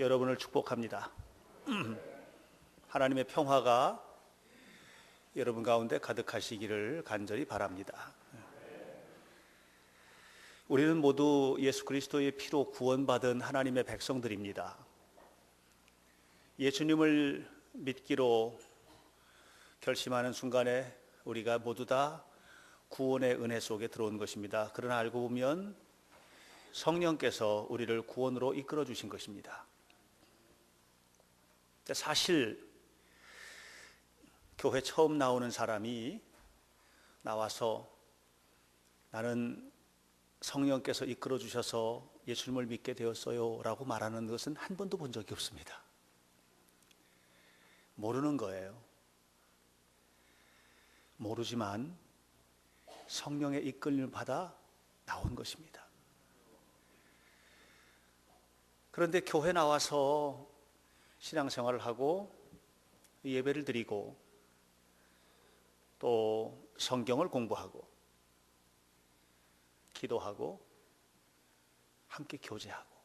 여러분을 축복합니다. 하나님의 평화가 여러분 가운데 가득하시기를 간절히 바랍니다. 우리는 모두 예수 그리스도의 피로 구원받은 하나님의 백성들입니다. 예수님을 믿기로 결심하는 순간에 우리가 모두 다 구원의 은혜 속에 들어온 것입니다. 그러나 알고 보면 성령께서 우리를 구원으로 이끌어 주신 것입니다. 사실 교회 처음 나오는 사람이 나와서 나는 성령께서 이끌어 주셔서 예수님을 믿게 되었어요 라고 말하는 것은 한 번도 본 적이 없습니다. 모르는 거예요. 모르지만 성령의 이끌림을 받아 나온 것입니다. 그런데 교회 나와서 신앙생활을 하고 예배를 드리고 또 성경을 공부하고 기도하고 함께 교제하고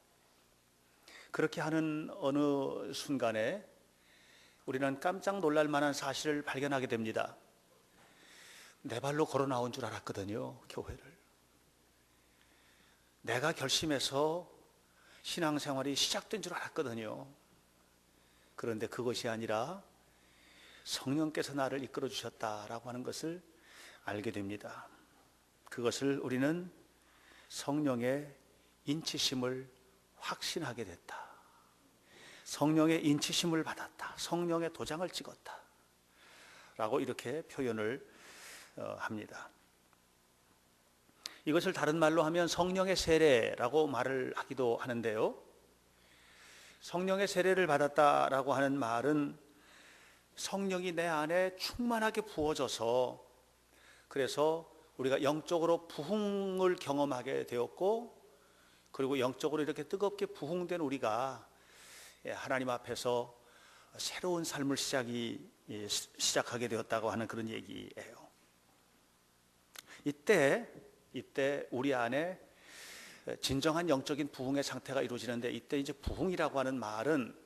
그렇게 하는 어느 순간에 우리는 깜짝 놀랄 만한 사실을 발견하게 됩니다. 내 발로 걸어 나온 줄 알았거든요, 교회를. 내가 결심해서 신앙생활이 시작된 줄 알았거든요. 그런데 그것이 아니라 성령께서 나를 이끌어 주셨다라고 하는 것을 알게 됩니다. 그것을 우리는 성령의 인치심을 확신하게 됐다. 성령의 인치심을 받았다. 성령의 도장을 찍었다. 라고 이렇게 표현을 합니다. 이것을 다른 말로 하면 성령의 세례라고 말을 하기도 하는데요. 성령의 세례를 받았다라고 하는 말은 성령이 내 안에 충만하게 부어져서 그래서 우리가 영적으로 부흥을 경험하게 되었고 그리고 영적으로 이렇게 뜨겁게 부흥된 우리가 하나님 앞에서 새로운 삶을 시작하게 되었다고 하는 그런 얘기예요. 이때 우리 안에 진정한 영적인 부흥의 상태가 이루어지는데 이때 이제 부흥이라고 하는 말은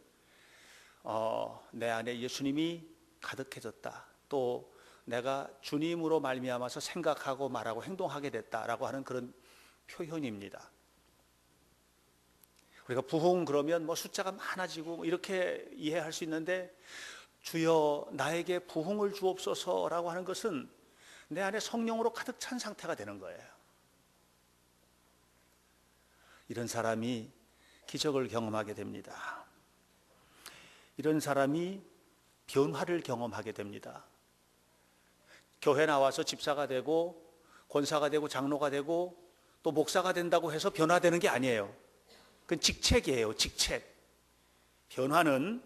내 안에 예수님이 가득해졌다. 또 내가 주님으로 말미암아서 생각하고 말하고 행동하게 됐다라고 하는 그런 표현입니다. 우리가 부흥 그러면 뭐 숫자가 많아지고 이렇게 이해할 수 있는데 주여 나에게 부흥을 주옵소서라고 하는 것은 내 안에 성령으로 가득 찬 상태가 되는 거예요. 이런 사람이 기적을 경험하게 됩니다. 이런 사람이 변화를 경험하게 됩니다. 교회 나와서 집사가 되고 권사가 되고 장로가 되고 또 목사가 된다고 해서 변화되는 게 아니에요. 그건 직책이에요. 직책. 변화는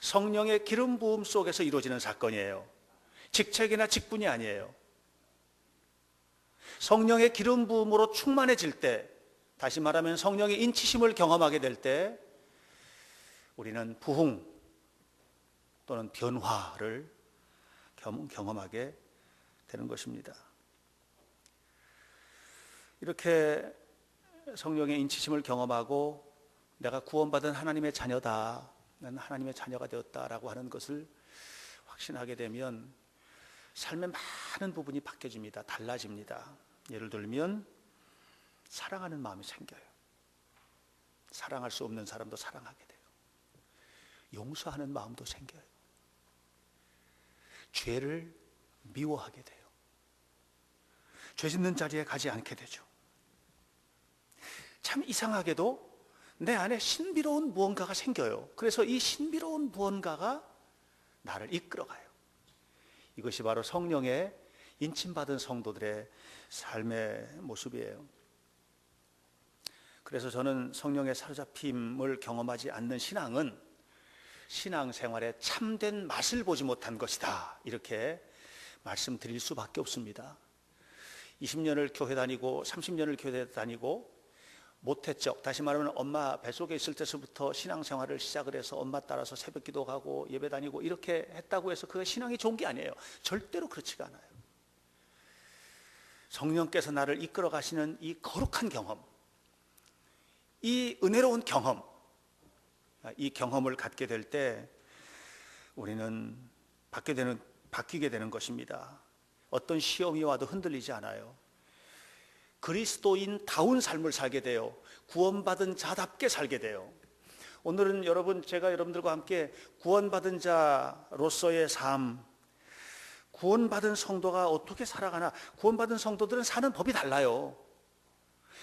성령의 기름 부음 속에서 이루어지는 사건이에요. 직책이나 직분이 아니에요. 성령의 기름 부음으로 충만해질 때, 다시 말하면 성령의 인치심을 경험하게 될 때 우리는 부흥 또는 변화를 경험하게 되는 것입니다. 이렇게 성령의 인치심을 경험하고 내가 구원받은 하나님의 자녀다, 나는 하나님의 자녀가 되었다라고 하는 것을 확신하게 되면 삶의 많은 부분이 바뀌어집니다. 달라집니다. 예를 들면 사랑하는 마음이 생겨요. 사랑할 수 없는 사람도 사랑하게 돼요. 용서하는 마음도 생겨요. 죄를 미워하게 돼요. 죄 짓는 자리에 가지 않게 되죠. 참 이상하게도 내 안에 신비로운 무언가가 생겨요. 그래서 이 신비로운 무언가가 나를 이끌어가요. 이것이 바로 성령의 인침받은 성도들의 삶의 모습이에요. 그래서 저는 성령의 사로잡힘을 경험하지 않는 신앙은 신앙생활에 참된 맛을 보지 못한 것이다, 이렇게 말씀드릴 수밖에 없습니다. 20년을 교회 다니고 30년을 교회 다니고 못했죠. 다시 말하면 엄마 뱃속에 있을 때서부터 신앙생활을 시작을 해서 엄마 따라서 새벽 기도 가고 예배 다니고 이렇게 했다고 해서 그게 신앙이 좋은 게 아니에요. 절대로 그렇지가 않아요. 성령께서 나를 이끌어 가시는 이 거룩한 경험, 이 은혜로운 경험, 이 경험을 갖게 될 때 우리는 바뀌게 되는 것입니다. 어떤 시험이 와도 흔들리지 않아요. 그리스도인다운 삶을 살게 돼요. 구원받은 자답게 살게 돼요. 오늘은 제가 여러분들과 함께 구원받은 자로서의 삶, 구원받은 성도가 어떻게 살아가나, 구원받은 성도들은 사는 법이 달라요.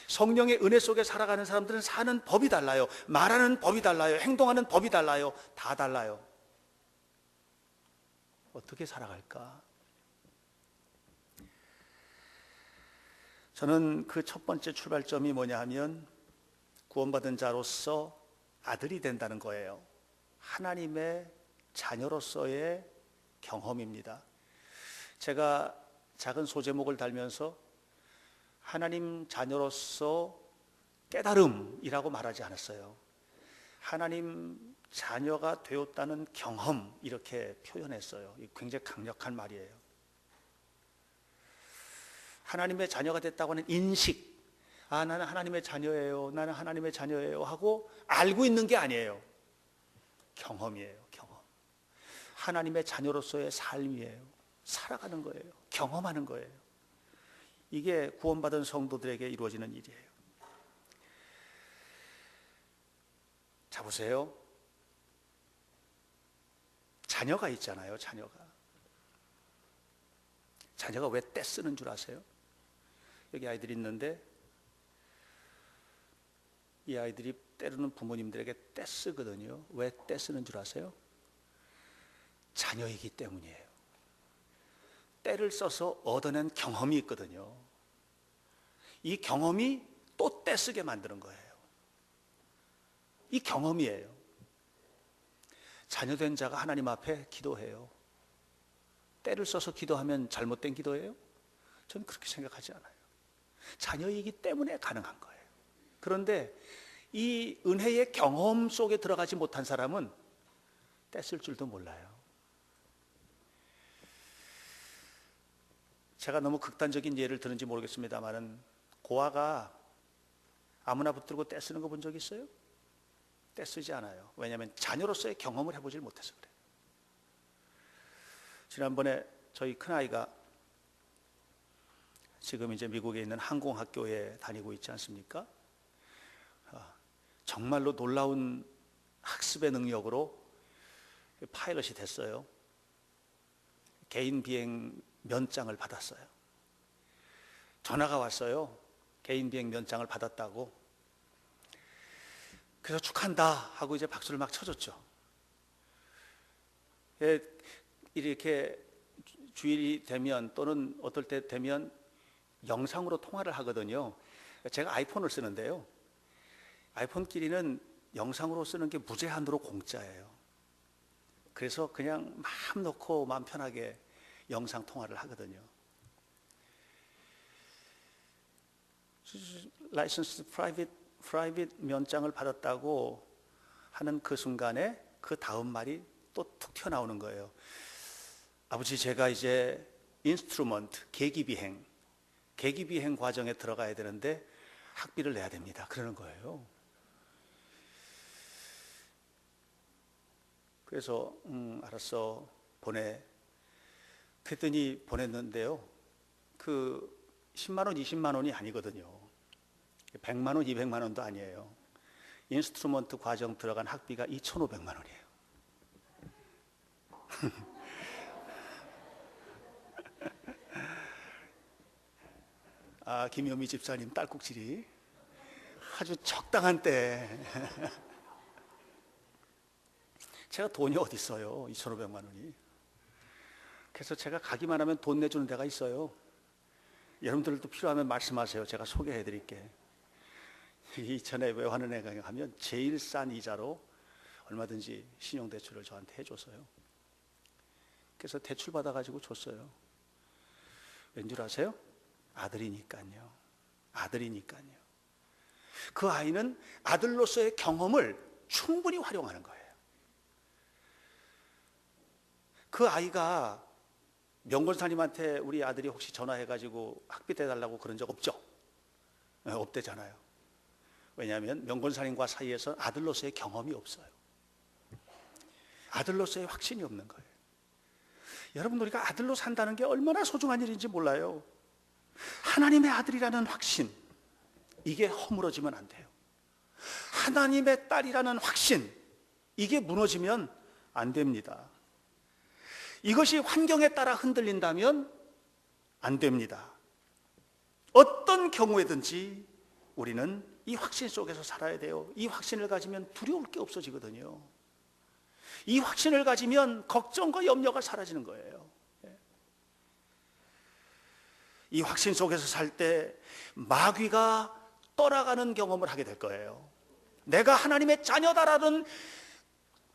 성령의 은혜 속에 살아가는 사람들은 사는 법이 달라요. 말하는 법이 달라요. 행동하는 법이 달라요. 다 달라요. 어떻게 살아갈까? 저는 그 첫 번째 출발점이 뭐냐 하면 구원받은 자로서 아들이 된다는 거예요. 하나님의 자녀로서의 경험입니다. 제가 작은 소제목을 달면서 하나님 자녀로서 깨달음이라고 말하지 않았어요. 하나님 자녀가 되었다는 경험, 이렇게 표현했어요. 굉장히 강력한 말이에요. 하나님의 자녀가 됐다고 하는 인식, 나는 하나님의 자녀예요, 나는 하나님의 자녀예요 하고 알고 있는 게 아니에요. 경험이에요. 경험. 하나님의 자녀로서의 삶이에요. 살아가는 거예요. 경험하는 거예요. 이게 구원받은 성도들에게 이루어지는 일이에요. 자, 보세요. 자녀가 있잖아요. 자녀가 왜 떼쓰는 줄 아세요? 여기 아이들이 있는데 이 아이들이 때로는 부모님들에게 떼쓰거든요. 왜 떼쓰는 줄 아세요? 자녀이기 때문이에요. 때를 써서 얻어낸 경험이 있거든요. 이 경험이 또 떼쓰게 만드는 거예요. 이 경험이에요. 자녀된 자가 하나님 앞에 기도해요. 때를 써서 기도하면 잘못된 기도예요? 저는 그렇게 생각하지 않아요. 자녀이기 때문에 가능한 거예요. 그런데 이 은혜의 경험 속에 들어가지 못한 사람은 떼쓸 줄도 몰라요. 제가 너무 극단적인 예를 들은지 모르겠습니다만 고아가 아무나 붙들고 떼쓰는 거 본 적 있어요? 떼쓰지 않아요. 왜냐하면 자녀로서의 경험을 해보질 못해서 그래요. 지난번에 저희 큰아이가 지금 이제 미국에 있는 항공학교에 다니고 있지 않습니까? 정말로 놀라운 학습의 능력으로 파일럿이 됐어요. 개인 비행 면장을 받았어요. 전화가 왔어요. 개인 비행 면장을 받았다고. 그래서 축하한다 하고 이제 박수를 막 쳐줬죠. 이렇게 주일이 되면 또는 어떨 때 되면 영상으로 통화를 하거든요. 제가 아이폰을 쓰는데요. 아이폰끼리는 영상으로 쓰는 게 무제한으로 공짜예요. 그래서 그냥 마음 놓고 마음 편하게 영상 통화를 하거든요. 라이선스 프라이빗 면장을 받았다고 하는 그 순간에 그 다음 말이 또 툭 튀어나오는 거예요. 아버지, 제가 이제 인스트루먼트, 계기비행 과정에 들어가야 되는데 학비를 내야 됩니다. 그러는 거예요. 그래서 알았어, 보내. 그랬더니 보냈는데요. 그 10만 원, 20만 원이 아니거든요. 100만 원, 200만 원도 아니에요. 인스트루먼트 과정 들어간 학비가 2,500만 원이에요. 김효미 집사님 딸꾹질이 아주 적당한 때. 제가 돈이 어디 있어요? 2,500만 원이. 그래서 제가 가기만 하면 돈 내주는 데가 있어요. 여러분들도 필요하면 말씀하세요. 제가 소개해 드릴게. 이전에 외환은행에 가면 제일 싼 이자로 얼마든지 신용대출을 저한테 해줬어요. 그래서 대출 받아가지고 줬어요. 왠 줄 아세요? 아들이니까요. 그 아이는 아들로서의 경험을 충분히 활용하는 거예요. 그 아이가 명권사님한테 우리 아들이 혹시 전화해가지고 학비 대달라고 그런 적 없죠? 없대잖아요. 왜냐하면 명권사님과 사이에서 아들로서의 경험이 없어요. 아들로서의 확신이 없는 거예요. 여러분, 우리가 아들로 산다는 게 얼마나 소중한 일인지 몰라요. 하나님의 아들이라는 확신, 이게 허물어지면 안 돼요. 하나님의 딸이라는 확신, 이게 무너지면 안 됩니다. 이것이 환경에 따라 흔들린다면 안 됩니다. 어떤 경우에든지 우리는 이 확신 속에서 살아야 돼요. 이 확신을 가지면 두려울 게 없어지거든요. 이 확신을 가지면 걱정과 염려가 사라지는 거예요. 이 확신 속에서 살 때 마귀가 떠나가는 경험을 하게 될 거예요. 내가 하나님의 자녀다라는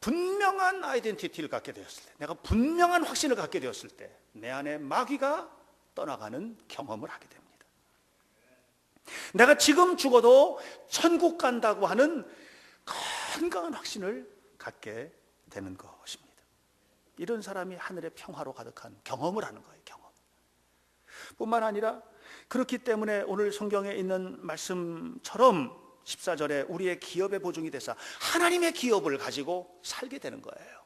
분명한 아이덴티티를 갖게 되었을 때, 내가 분명한 확신을 갖게 되었을 때 내 안에 마귀가 떠나가는 경험을 하게 됩니다. 내가 지금 죽어도 천국 간다고 하는 건강한 확신을 갖게 되는 것입니다. 이런 사람이 하늘의 평화로 가득한 경험을 하는 거예요. 경험 뿐만 아니라, 그렇기 때문에 오늘 성경에 있는 말씀처럼 14절에 우리의 기업의 보증이 되사 하나님의 기업을 가지고 살게 되는 거예요.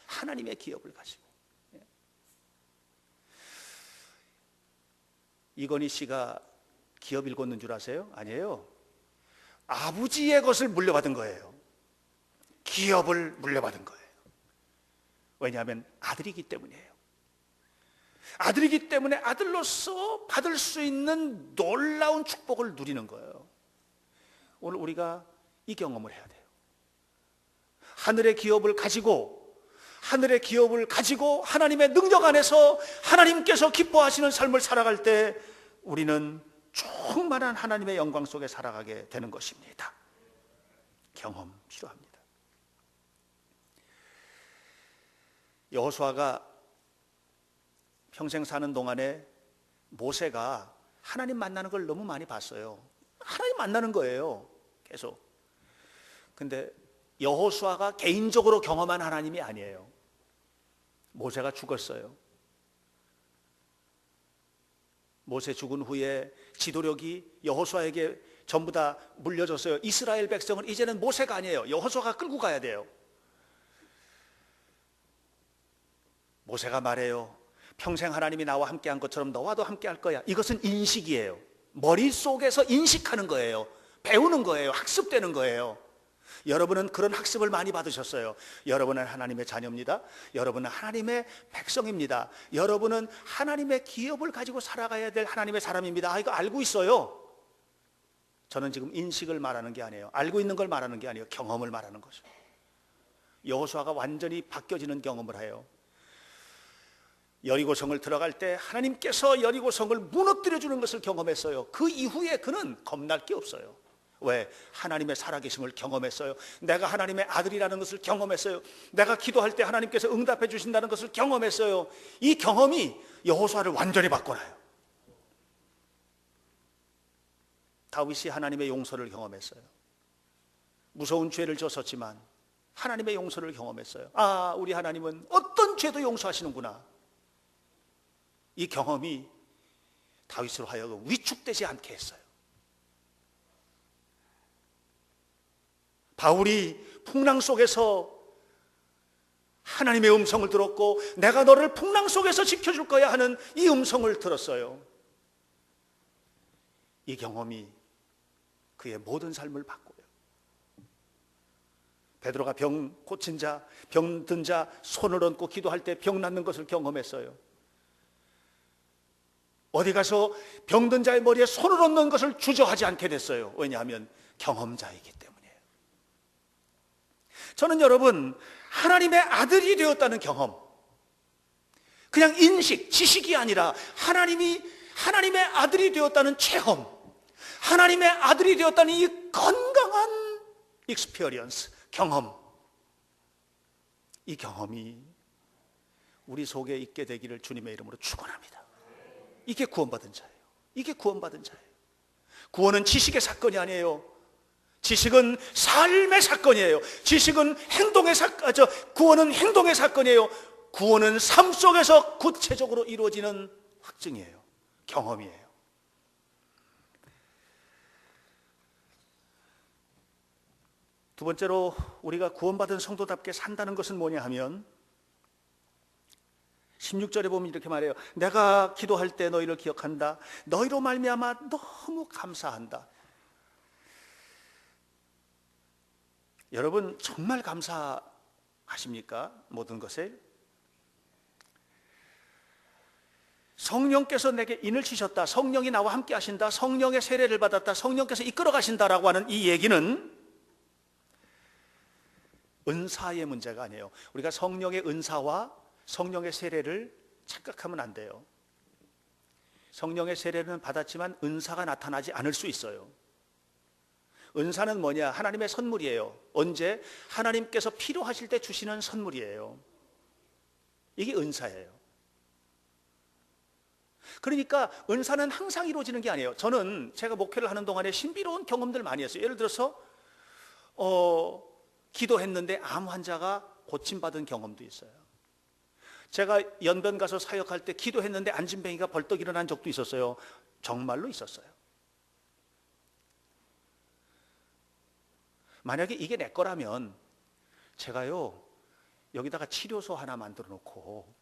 하나님의 기업을 가지고. 이건희 씨가 기업 읽었는 줄 아세요? 아니에요. 아버지의 것을 물려받은 거예요. 기업을 물려받은 거예요. 왜냐하면 아들이기 때문이에요. 아들이기 때문에 아들로서 받을 수 있는 놀라운 축복을 누리는 거예요. 오늘 우리가 이 경험을 해야 돼요. 하늘의 기업을 가지고 하나님의 능력 안에서 하나님께서 기뻐하시는 삶을 살아갈 때 우리는 충만한 하나님의 영광 속에 살아가게 되는 것입니다. 경험 필요합니다. 여호수아가 평생 사는 동안에 모세가 하나님 만나는 걸 너무 많이 봤어요. 하나님 만나는 거예요, 계속. 근데 여호수아가 개인적으로 경험한 하나님이 아니에요. 모세가 죽었어요. 모세 죽은 후에 지도력이 여호수아에게 전부 다 물려줬어요. 이스라엘 백성은 이제는 모세가 아니에요. 여호수아가 끌고 가야 돼요. 모세가 말해요. 평생 하나님이 나와 함께한 것처럼 너와도 함께할 거야. 이것은 인식이에요. 머릿속에서 인식하는 거예요. 배우는 거예요. 학습되는 거예요. 여러분은 그런 학습을 많이 받으셨어요. 여러분은 하나님의 자녀입니다. 여러분은 하나님의 백성입니다. 여러분은 하나님의 기업을 가지고 살아가야 될 하나님의 사람입니다. 이거 알고 있어요. 저는 지금 인식을 말하는 게 아니에요. 알고 있는 걸 말하는 게 아니에요. 경험을 말하는 거죠. 여호수아가 완전히 바뀌어지는 경험을 해요. 여리고성을 들어갈 때 하나님께서 여리고성을 무너뜨려 주는 것을 경험했어요. 그 이후에 그는 겁날 게 없어요. 왜? 하나님의 살아계심을 경험했어요. 내가 하나님의 아들이라는 것을 경험했어요. 내가 기도할 때 하나님께서 응답해 주신다는 것을 경험했어요. 이 경험이 여호수아를 완전히 바꿔놔요. 다윗이 하나님의 용서를 경험했어요. 무서운 죄를 졌었지만 하나님의 용서를 경험했어요. 아, 우리 하나님은 어떤 죄도 용서하시는구나. 이 경험이 다윗으로 하여금 위축되지 않게 했어요. 바울이 풍랑 속에서 하나님의 음성을 들었고 내가 너를 풍랑 속에서 지켜줄 거야 하는 이 음성을 들었어요. 이 경험이 그의 모든 삶을 바꿔요. 베드로가 병 고친 자, 병든 자 손을 얹고 기도할 때 병 낫는 것을 경험했어요. 어디 가서 병든 자의 머리에 손을 얹는 것을 주저하지 않게 됐어요. 왜냐하면 경험자이기 때문이에요. 저는 여러분, 하나님의 아들이 되었다는 경험, 그냥 인식, 지식이 아니라 하나님의 아들이 되었다는 체험, 하나님의 아들이 되었다는 이 건강한 익스피리언스, 경험, 이 경험이 우리 속에 있게 되기를 주님의 이름으로 축원합니다. 이게 구원받은 자예요. 이게 구원받은 자예요. 구원은 지식의 사건이 아니에요. 지식은 삶의 사건이에요. 지식은 구원은 행동의 사건이에요. 구원은 삶 속에서 구체적으로 이루어지는 확증이에요. 경험이에요. 두 번째로 우리가 구원받은 성도답게 산다는 것은 뭐냐 하면 16절에 보면 이렇게 말해요. 내가 기도할 때 너희를 기억한다. 너희로 말미암아 너무 감사한다. 여러분 정말 감사하십니까? 모든 것에 성령께서 내게 인을 치셨다. 성령이 나와 함께 하신다. 성령의 세례를 받았다. 성령께서 이끌어 가신다라고 하는 이 얘기는 은사의 문제가 아니에요. 우리가 성령의 은사와 성령의 세례를 착각하면 안 돼요. 성령의 세례는 받았지만 은사가 나타나지 않을 수 있어요. 은사는 뭐냐? 하나님의 선물이에요. 언제? 하나님께서 필요하실 때 주시는 선물이에요. 이게 은사예요. 그러니까 은사는 항상 이루어지는 게 아니에요. 저는 제가 목회를 하는 동안에 신비로운 경험들 많이 했어요. 예를 들어서 기도했는데 암 환자가 고침받은 경험도 있어요. 제가 연변 가서 사역할 때 기도했는데 안진뱅이가 벌떡 일어난 적도 있었어요. 정말로 있었어요. 만약에 이게 내 거라면 제가요 여기다가 치료소 하나 만들어 놓고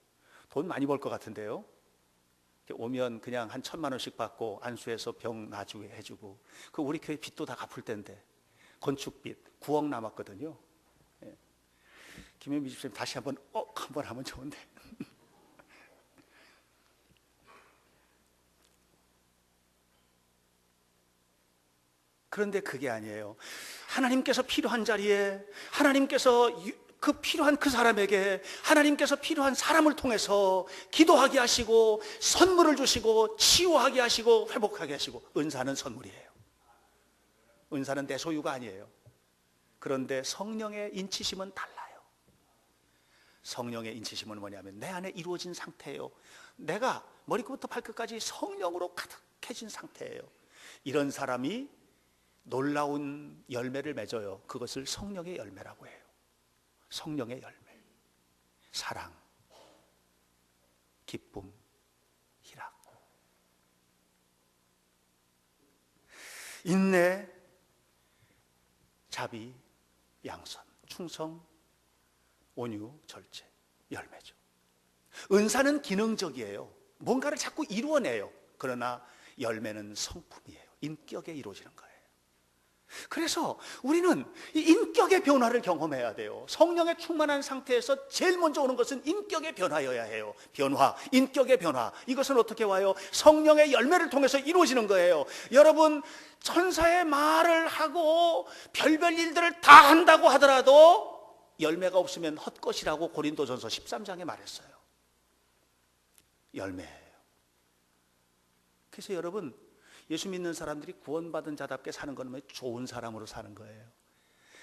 돈 많이 벌 것 같은데요. 오면 그냥 한 1,000만 원씩 받고 안수해서 병 나주게 해주고, 그 우리 교회 빚도 다 갚을 텐데 건축빚 9억 남았거든요. 예. 김현미 집사님 다시 한번 하면 좋은데. 그런데 그게 아니에요. 하나님께서 필요한 자리에 하나님께서 그 필요한 그 사람에게 하나님께서 필요한 사람을 통해서 기도하게 하시고 선물을 주시고 치유하게 하시고 회복하게 하시고. 은사는 선물이에요. 은사는 내 소유가 아니에요. 그런데 성령의 인치심은 달라요. 성령의 인치심은 뭐냐면 내 안에 이루어진 상태예요. 내가 머리끝부터 발끝까지 성령으로 가득해진 상태예요. 이런 사람이 놀라운 열매를 맺어요. 그것을 성령의 열매라고 해요. 성령의 열매. 사랑, 기쁨, 희락, 인내, 자비, 양선, 충성, 온유, 절제. 열매죠. 은사는 기능적이에요. 뭔가를 자꾸 이루어내요. 그러나 열매는 성품이에요. 인격에 이루어지는 거예요. 그래서 우리는 이 인격의 변화를 경험해야 돼요. 성령에 충만한 상태에서 제일 먼저 오는 것은 인격의 변화여야 해요. 변화, 인격의 변화. 이것은 어떻게 와요? 성령의 열매를 통해서 이루어지는 거예요. 여러분, 천사의 말을 하고 별별 일들을 다 한다고 하더라도 열매가 없으면 헛것이라고 고린도전서 13장에 말했어요. 열매예요. 그래서 여러분, 예수 믿는 사람들이 구원받은 자답게 사는 건 좋은 사람으로 사는 거예요.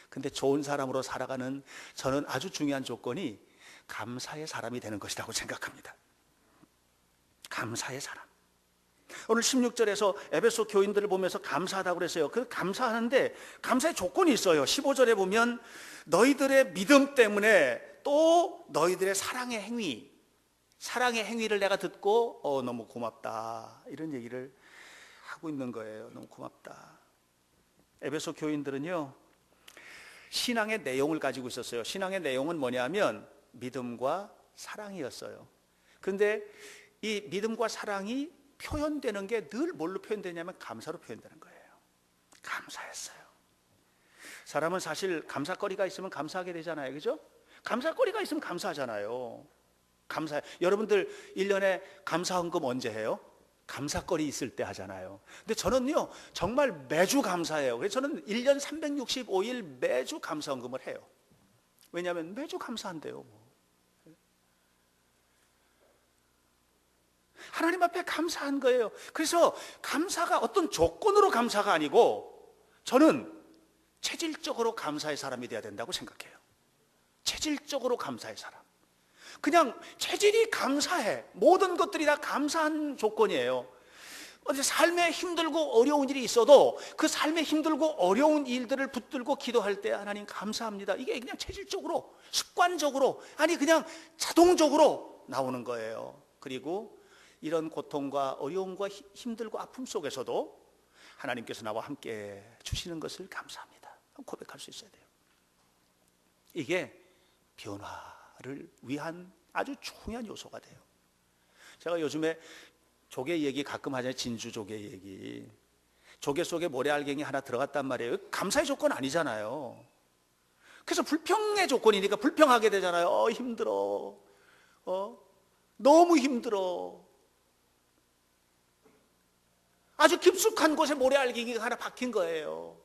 근데 좋은 사람으로 살아가는 저는 아주 중요한 조건이 감사의 사람이 되는 것이라고 생각합니다. 감사의 사람. 오늘 16절에서 에베소 교인들을 보면서 감사하다고 그랬어요. 그 감사하는데 감사의 조건이 있어요. 15절에 보면 너희들의 믿음 때문에 또 너희들의 사랑의 행위를 내가 듣고 너무 고맙다 이런 얘기를 하고 있는 거예요. 너무 고맙다. 에베소 교인들은요 신앙의 내용을 가지고 있었어요. 신앙의 내용은 뭐냐면 믿음과 사랑이었어요. 그런데 이 믿음과 사랑이 표현되는 게 늘 뭘로 표현되냐면 감사로 표현되는 거예요. 감사했어요. 사람은 사실 감사거리가 있으면 감사하게 되잖아요. 그죠? 감사거리가 있으면 감사하잖아요. 여러분들 1년에 감사헌금 언제 해요? 감사거리 있을 때 하잖아요. 근데 저는요 정말 매주 감사해요. 그래서 저는 1년 365일 매주 감사헌금을 해요. 왜냐하면 매주 감사한대요. 하나님 앞에 감사한 거예요. 그래서 감사가 어떤 조건으로 감사가 아니고 저는 체질적으로 감사의 사람이 돼야 된다고 생각해요. 체질적으로 감사의 사람. 그냥 체질이 감사해. 모든 것들이 다 감사한 조건이에요. 삶에 힘들고 어려운 일이 있어도 그 삶에 힘들고 어려운 일들을 붙들고 기도할 때 하나님 감사합니다. 이게 그냥 체질적으로 습관적으로 그냥 자동적으로 나오는 거예요. 그리고 이런 고통과 어려움과 힘들고 아픔 속에서도 하나님께서 나와 함께 주시는 것을 감사합니다. 고백할 수 있어야 돼요. 이게 변화를 위한 아주 중요한 요소가 돼요. 제가 요즘에 조개 얘기 가끔 하잖아요. 진주 조개 얘기. 조개 속에 모래알갱이 하나 들어갔단 말이에요. 감사의 조건 아니잖아요. 그래서 불평의 조건이니까 불평하게 되잖아요. 힘들어. 너무 힘들어. 아주 깊숙한 곳에 모래알갱이가 하나 박힌 거예요.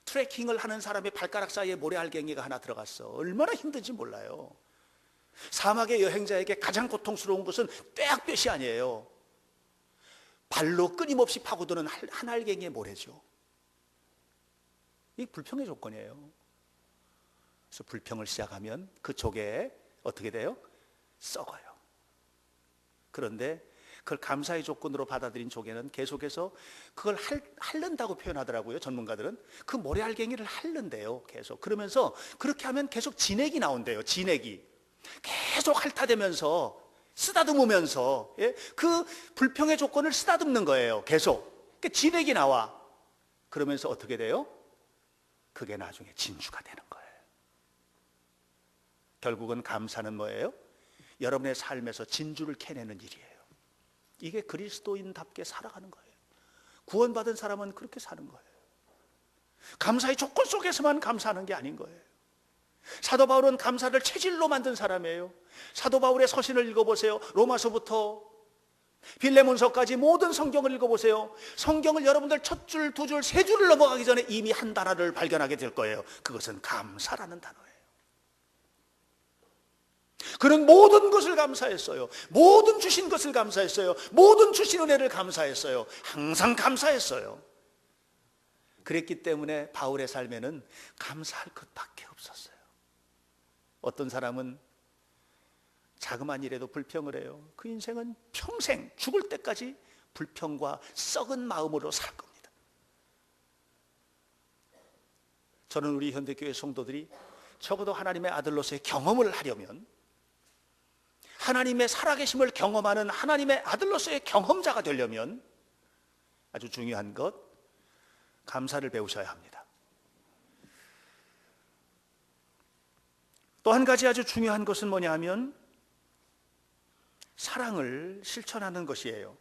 트레킹을 하는 사람의 발가락 사이에 모래알갱이가 하나 들어갔어. 얼마나 힘든지 몰라요. 사막의 여행자에게 가장 고통스러운 것은 뙤약볕이 아니에요. 발로 끊임없이 파고드는 한 알갱이의 모래죠. 이게 불평의 조건이에요. 그래서 불평을 시작하면 그 조개에 어떻게 돼요? 썩어요. 그런데 그걸 감사의 조건으로 받아들인 조개는 계속해서 그걸 핥는다고 표현하더라고요. 전문가들은 그 모래알갱이를 핥는데요. 계속 그러면서 그렇게 하면 계속 진액이 나온대요. 진액이 계속 핥아대면서 쓰다듬으면서, 예? 그 불평의 조건을 쓰다듬는 거예요. 계속 진액이 나와. 그러면서 어떻게 돼요? 그게 나중에 진주가 되는 거예요. 결국은 감사는 뭐예요? 여러분의 삶에서 진주를 캐내는 일이에요. 이게 그리스도인답게 살아가는 거예요. 구원받은 사람은 그렇게 사는 거예요. 감사의 조건 속에서만 감사하는 게 아닌 거예요. 사도 바울은 감사를 체질로 만든 사람이에요. 사도 바울의 서신을 읽어보세요. 로마서부터 빌레몬서까지 모든 성경을 읽어보세요. 성경을 여러분들 첫 줄, 두 줄, 세 줄을 넘어가기 전에 이미 한 단어를 발견하게 될 거예요. 그것은 감사라는 단어예요. 그는 모든 것을 감사했어요. 모든 주신 것을 감사했어요. 모든 주신 은혜를 감사했어요. 항상 감사했어요. 그랬기 때문에 바울의 삶에는 감사할 것밖에 없었어요. 어떤 사람은 자그마한 일에도 불평을 해요. 그 인생은 평생 죽을 때까지 불평과 썩은 마음으로 살 겁니다. 저는 우리 현대교회 성도들이 적어도 하나님의 아들로서의 경험을 하려면, 하나님의 살아계심을 경험하는 하나님의 아들로서의 경험자가 되려면 아주 중요한 것, 감사를 배우셔야 합니다. 또 한 가지 아주 중요한 것은 뭐냐 하면 사랑을 실천하는 것이에요.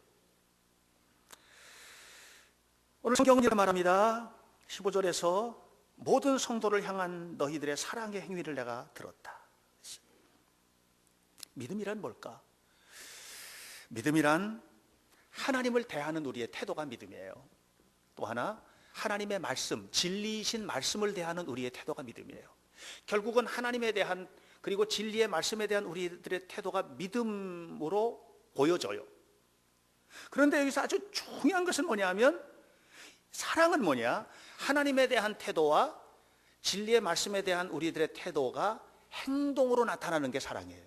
오늘 성경은 이렇게 말합니다. 15절에서 모든 성도를 향한 너희들의 사랑의 행위를 내가 들었다. 믿음이란 뭘까? 믿음이란 하나님을 대하는 우리의 태도가 믿음이에요. 또 하나, 하나님의 말씀, 진리이신 말씀을 대하는 우리의 태도가 믿음이에요. 결국은 하나님에 대한, 그리고 진리의 말씀에 대한 우리들의 태도가 믿음으로 보여져요. 그런데 여기서 아주 중요한 것은 뭐냐 하면, 사랑은 뭐냐? 하나님에 대한 태도와 진리의 말씀에 대한 우리들의 태도가 행동으로 나타나는 게 사랑이에요.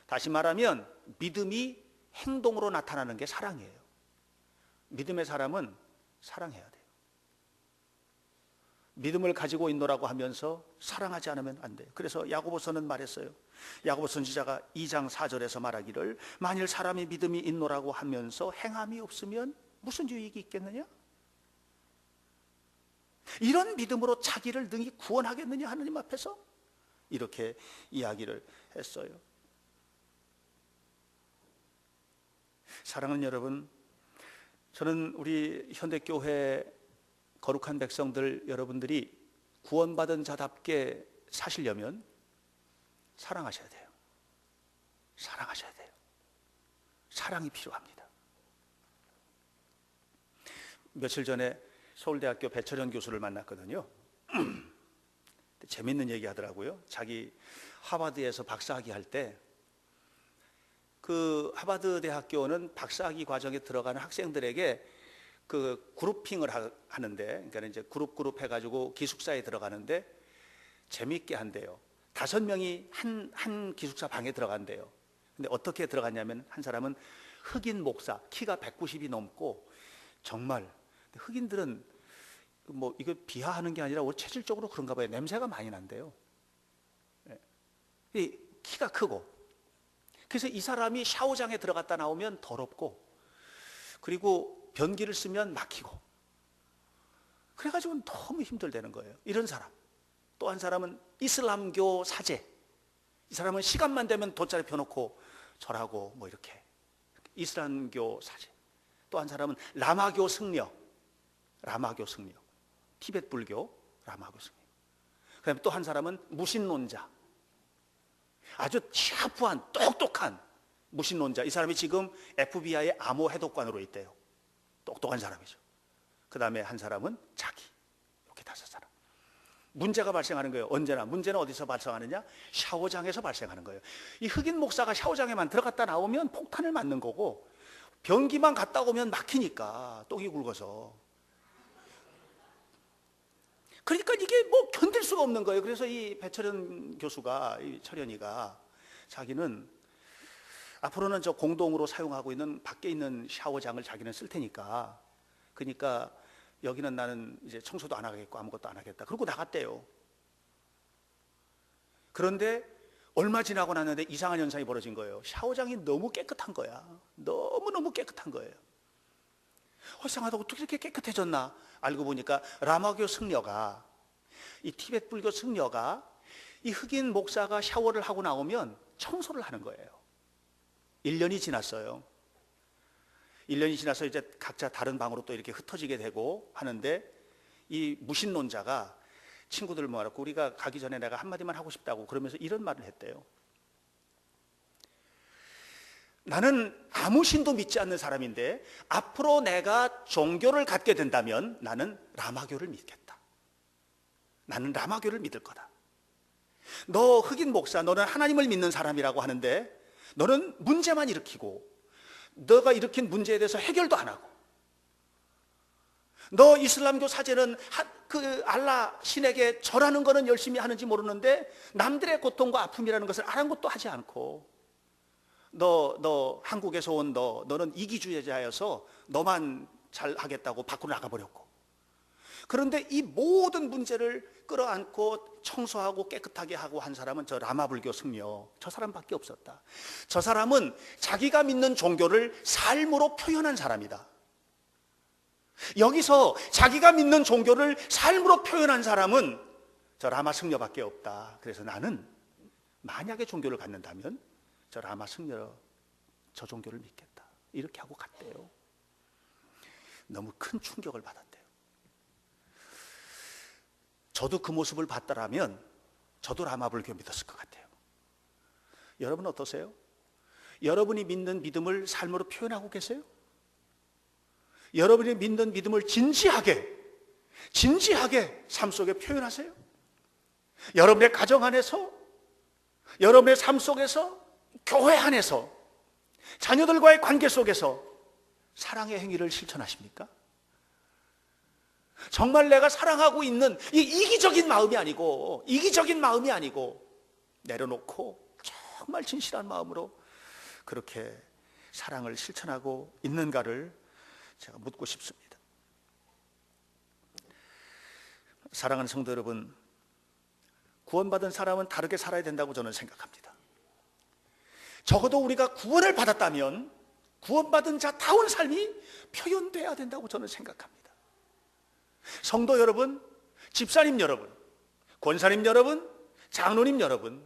다시 말하면 믿음이 행동으로 나타나는 게 사랑이에요. 믿음의 사람은 사랑해야 돼요. 믿음을 가지고 있노라고 하면서 사랑하지 않으면 안 돼요. 그래서 야고보서는 말했어요. 야고보 선지자가 2장 4절에서 말하기를, 만일 사람이 믿음이 있노라고 하면서 행함이 없으면 무슨 유익이 있겠느냐? 이런 믿음으로 자기를 능히 구원하겠느냐, 하느님 앞에서? 이렇게 이야기를 했어요. 사랑하는 여러분, 저는 우리 현대교회 거룩한 백성들 여러분들이 구원받은 자답게 사시려면 사랑하셔야 돼요. 사랑하셔야 돼요. 사랑이 필요합니다. 며칠 전에 서울대학교 배철현 교수를 만났거든요. 재밌는 얘기 하더라고요. 자기 하버드에서 박사학위 할 때, 그 하버드 대학교는 박사학위 과정에 들어가는 학생들에게 그 그룹핑을 하는데, 그러니까 이제 그룹 해가지고 기숙사에 들어가는데 재미있게 한대요. 5명이 한 기숙사 방에 들어간대요. 근데 어떻게 들어갔냐면, 한 사람은 흑인 목사, 키가 190이 넘고, 정말 흑인들은 뭐 이거 비하하는 게 아니라 체질적으로 그런가 봐요. 냄새가 많이 난대요. 이 키가 크고, 그래서 이 사람이 샤워장에 들어갔다 나오면 더럽고, 그리고 변기를 쓰면 막히고, 그래가지고 너무 힘들다는 거예요. 이런 사람. 또 한 사람은 이슬람교 사제. 이 사람은 시간만 되면 돗자리 펴놓고 절하고 뭐 이렇게. 이슬람교 사제. 또 한 사람은 라마교 승려. 라마교 승려. 티베트 불교 라마교 승려. 그다음에 또 한 사람은 무신론자. 아주 샤프한 똑똑한 무신론자. 이 사람이 지금 FBI의 암호 해독관으로 있대요. 똑똑한 사람이죠. 그 다음에 한 사람은 자기. 이렇게 5사람. 문제가 발생하는 거예요. 언제나. 문제는 어디서 발생하느냐? 샤워장에서 발생하는 거예요. 이 흑인 목사가 샤워장에만 들어갔다 나오면 폭탄을 맞는 거고, 변기만 갔다 오면 막히니까 똥이 굵어서. 그러니까 이게 뭐 견딜 수가 없는 거예요. 그래서 이 배철현 교수가, 이 철현이가 자기는 앞으로는 저 공동으로 사용하고 있는 밖에 있는 샤워장을 자기는 쓸 테니까, 그러니까 여기는 나는 이제 청소도 안 하겠고 아무것도 안 하겠다. 그러고 나갔대요. 그런데 얼마 지나고 났는데 이상한 현상이 벌어진 거예요. 샤워장이 너무 깨끗한 거야. 너무너무 깨끗한 거예요. 이상하다. 어떻게 이렇게 깨끗해졌나? 알고 보니까 라마교 승려가, 이 티베트 불교 승려가 이 흑인 목사가 샤워를 하고 나오면 청소를 하는 거예요. 1년이 지났어요. 1년이 지나서 이제 각자 다른 방으로 또 이렇게 흩어지게 되고 하는데, 이 무신론자가 친구들 모아놓고 우리가 가기 전에 내가 한마디만 하고 싶다고 그러면서 이런 말을 했대요. 나는 아무 신도 믿지 않는 사람인데 앞으로 내가 종교를 갖게 된다면 나는 라마교를 믿겠다. 나는 라마교를 믿을 거다. 너 흑인 목사, 너는 하나님을 믿는 사람이라고 하는데 너는 문제만 일으키고 너가 일으킨 문제에 대해서 해결도 안 하고, 너 이슬람교 사제는 그 알라 신에게 절하는 거는 열심히 하는지 모르는데 남들의 고통과 아픔이라는 것을 아랑곳도 하지 않고, 너 한국에서 온 너는 이기주의자여서 너만 잘하겠다고 밖으로 나가버렸고, 그런데 이 모든 문제를 끌어안고 청소하고 깨끗하게 하고 한 사람은 저 라마불교 승려, 저 사람밖에 없었다. 저 사람은 자기가 믿는 종교를 삶으로 표현한 사람이다. 여기서 자기가 믿는 종교를 삶으로 표현한 사람은 저 라마 승려밖에 없다. 그래서 나는 만약에 종교를 갖는다면 저 라마 승려, 저 종교를 믿겠다. 이렇게 하고 갔대요. 너무 큰 충격을 받았대요. 저도 그 모습을 봤더라면 저도 라마불교 믿었을 것 같아요. 여러분 어떠세요? 여러분이 믿는 믿음을 삶으로 표현하고 계세요? 여러분이 믿는 믿음을 진지하게 삶 속에 표현하세요? 여러분의 가정 안에서, 여러분의 삶 속에서, 교회 안에서, 자녀들과의 관계 속에서 사랑의 행위를 실천하십니까? 정말 내가 사랑하고 있는 이 이기적인 마음이 아니고 내려놓고 정말 진실한 마음으로 그렇게 사랑을 실천하고 있는가를 제가 묻고 싶습니다. 사랑하는 성도 여러분, 구원받은 사람은 다르게 살아야 된다고 저는 생각합니다. 적어도 우리가 구원을 받았다면 구원받은 자다운 삶이 표현돼야 된다고 저는 생각합니다. 성도 여러분, 집사님 여러분, 권사님 여러분, 장로님 여러분,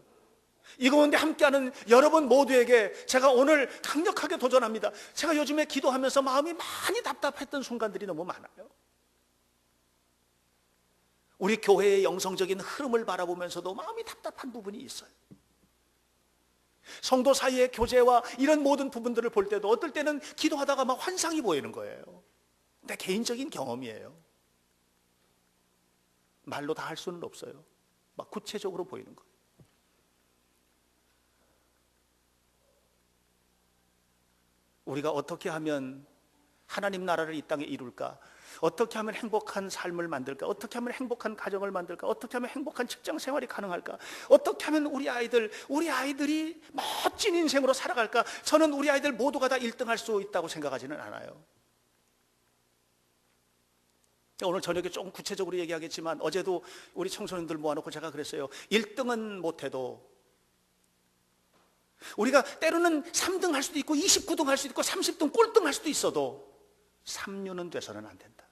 이 가운데 함께하는 여러분 모두에게 제가 오늘 강력하게 도전합니다. 제가 요즘에 기도하면서 마음이 많이 답답했던 순간들이 너무 많아요. 우리 교회의 영성적인 흐름을 바라보면서도 마음이 답답한 부분이 있어요. 성도 사이의 교제와 이런 모든 부분들을 볼 때도 어떨 때는 기도하다가 막 환상이 보이는 거예요. 내 개인적인 경험이에요. 말로 다 할 수는 없어요. 막 구체적으로 보이는 거예요. 우리가 어떻게 하면 하나님 나라를 이 땅에 이룰까? 어떻게 하면 행복한 삶을 만들까? 어떻게 하면 행복한 가정을 만들까? 어떻게 하면 행복한 직장 생활이 가능할까? 어떻게 하면 우리 아이들이 멋진 인생으로 살아갈까? 저는 우리 아이들 모두가 다 1등 할 수 있다고 생각하지는 않아요. 오늘 저녁에 조금 구체적으로 얘기하겠지만 어제도 우리 청소년들 모아놓고 제가 그랬어요. 1등은 못해도 우리가 때로는 3등 할 수도 있고 29등 할 수도 있고 30등 꼴등 할 수도 있어도 3류는 돼서는 안 된다.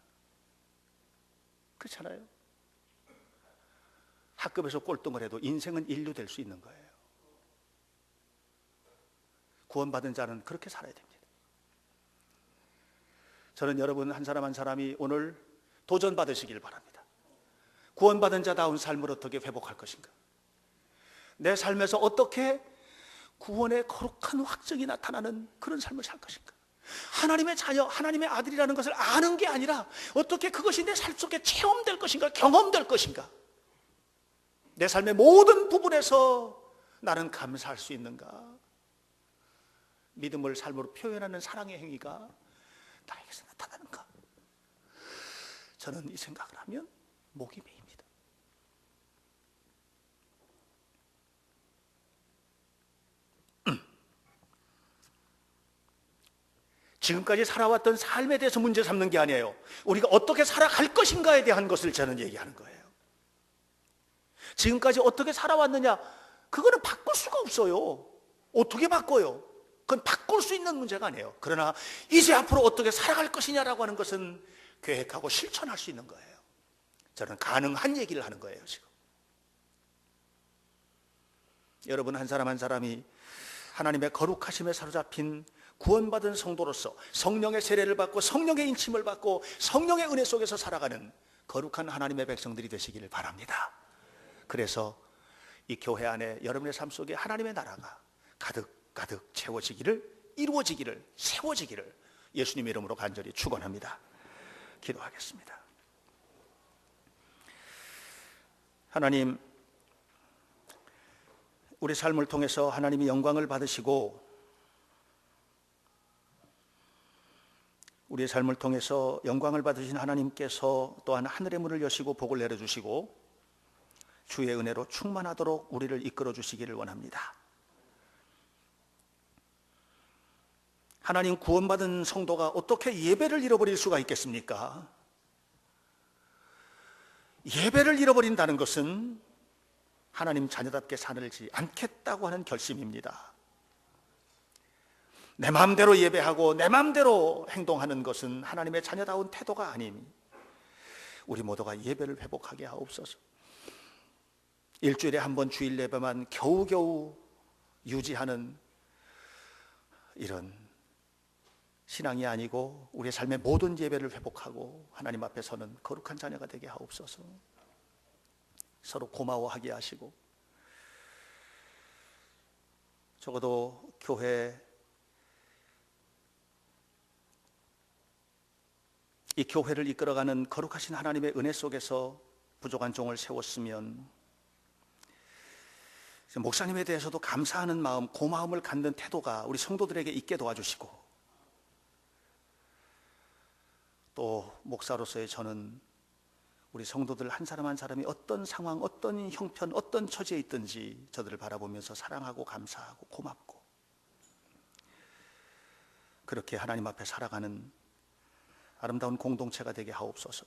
그렇잖아요. 학급에서 꼴등을 해도 인생은 인류 될 수 있는 거예요. 구원받은 자는 그렇게 살아야 됩니다. 저는 여러분 한 사람 한 사람이 오늘 도전받으시길 바랍니다. 구원받은 자다운 삶을 어떻게 회복할 것인가? 내 삶에서 어떻게 구원의 거룩한 확증이 나타나는 그런 삶을 살 것인가? 하나님의 자녀, 하나님의 아들이라는 것을 아는 게 아니라 어떻게 그것이 내 삶 속에 체험될 것인가, 경험될 것인가? 내 삶의 모든 부분에서 나는 감사할 수 있는가? 믿음을 삶으로 표현하는 사랑의 행위가 나에게서 나타나는가? 저는 이 생각을 하면 목이 메입니다. 지금까지 살아왔던 삶에 대해서 문제 삼는 게 아니에요. 우리가 어떻게 살아갈 것인가에 대한 것을 저는 얘기하는 거예요. 지금까지 어떻게 살아왔느냐, 그거는 바꿀 수가 없어요. 어떻게 바꿔요? 그건 바꿀 수 있는 문제가 아니에요. 그러나 이제 앞으로 어떻게 살아갈 것이냐라고 하는 것은 계획하고 실천할 수 있는 거예요. 저는 가능한 얘기를 하는 거예요, 지금. 여러분 한 사람 한 사람이 하나님의 거룩하심에 사로잡힌 구원받은 성도로서 성령의 세례를 받고 성령의 인침을 받고 성령의 은혜 속에서 살아가는 거룩한 하나님의 백성들이 되시기를 바랍니다. 그래서 이 교회 안에 여러분의 삶 속에 하나님의 나라가 가득 채워지기를, 이루어지기를, 세워지기를 예수님의 이름으로 간절히 축원합니다. 기도하겠습니다. 하나님, 우리 삶을 통해서 하나님이 영광을 받으시고 우리의 삶을 통해서 영광을 받으신 하나님께서 또한 하늘의 문을 여시고 복을 내려주시고 주의 은혜로 충만하도록 우리를 이끌어 주시기를 원합니다. 하나님, 구원받은 성도가 어떻게 예배를 잃어버릴 수가 있겠습니까? 예배를 잃어버린다는 것은 하나님 자녀답게 살지 않겠다고 하는 결심입니다. 내 마음대로 예배하고 내 마음대로 행동하는 것은 하나님의 자녀다운 태도가 아님, 우리 모두가 예배를 회복하게 하옵소서. 일주일에 한 번 주일 예배만 겨우겨우 유지하는 이런 신앙이 아니고 우리의 삶의 모든 예배를 회복하고 하나님 앞에 서는 거룩한 자녀가 되게 하옵소서. 서로 고마워하게 하시고 적어도 이 교회를 이끌어가는 거룩하신 하나님의 은혜 속에서 부족한 종을 세웠으면 목사님에 대해서도 감사하는 마음, 고마움을 갖는 태도가 우리 성도들에게 있게 도와주시고, 또 목사로서의 저는 우리 성도들 한 사람 한 사람이 어떤 상황, 어떤 형편, 어떤 처지에 있든지 저들을 바라보면서 사랑하고 감사하고 고맙고 그렇게 하나님 앞에 살아가는 아름다운 공동체가 되게 하옵소서.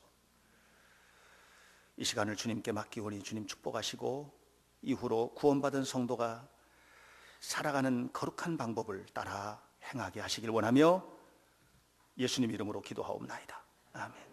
이 시간을 주님께 맡기오니 주님 축복하시고 이후로 구원받은 성도가 살아가는 거룩한 방법을 따라 행하게 하시길 원하며 예수님 이름으로 기도하옵나이다. 아멘.